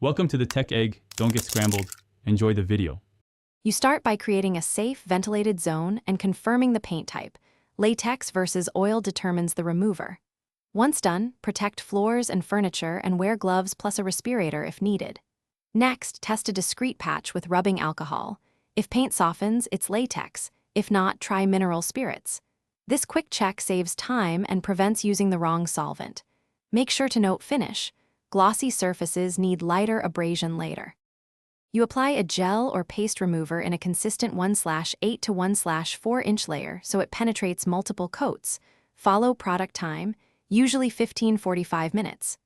Welcome to the Tech Egg. Don't get scrambled. Enjoy the video. You start by creating a safe, ventilated zone and confirming the paint type. Latex versus oil determines the remover. Once done, protect floors and furniture and wear gloves plus a respirator if needed. Next, test a discreet patch with rubbing alcohol. If paint softens, it's latex. If not, try mineral spirits. This quick check saves time and prevents using the wrong solvent. Make sure to note finish. Glossy surfaces need lighter abrasion later. You apply a gel or paste remover in a consistent 1/8 to 1/4 inch layer so it penetrates multiple coats. Follow product time, usually 15–45 minutes.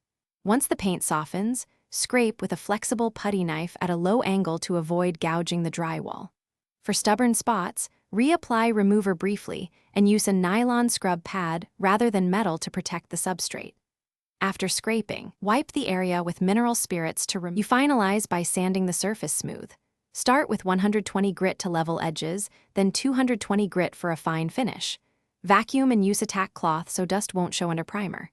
Once the paint softens, scrape with a flexible putty knife at a low angle to avoid gouging the drywall. For stubborn spots, reapply remover briefly and use a nylon scrub pad rather than metal to protect the substrate. After scraping, wipe the area with mineral spirits to remove. You finalize by sanding the surface smooth. Start with 120 grit to level edges, then 220 grit for a fine finish. Vacuum and use a tack cloth so dust won't show under primer.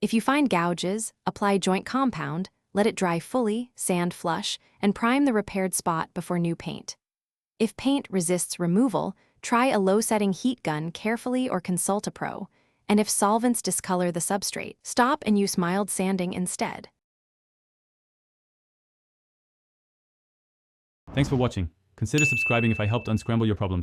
If you find gouges, apply joint compound, let it dry fully, sand flush, and prime the repaired spot before new paint. If paint resists removal, try a low-setting heat gun carefully or consult a pro. And if solvents discolor the substrate, stop and use mild sanding instead. Thanks for watching. Consider subscribing if I helped unscramble your problems.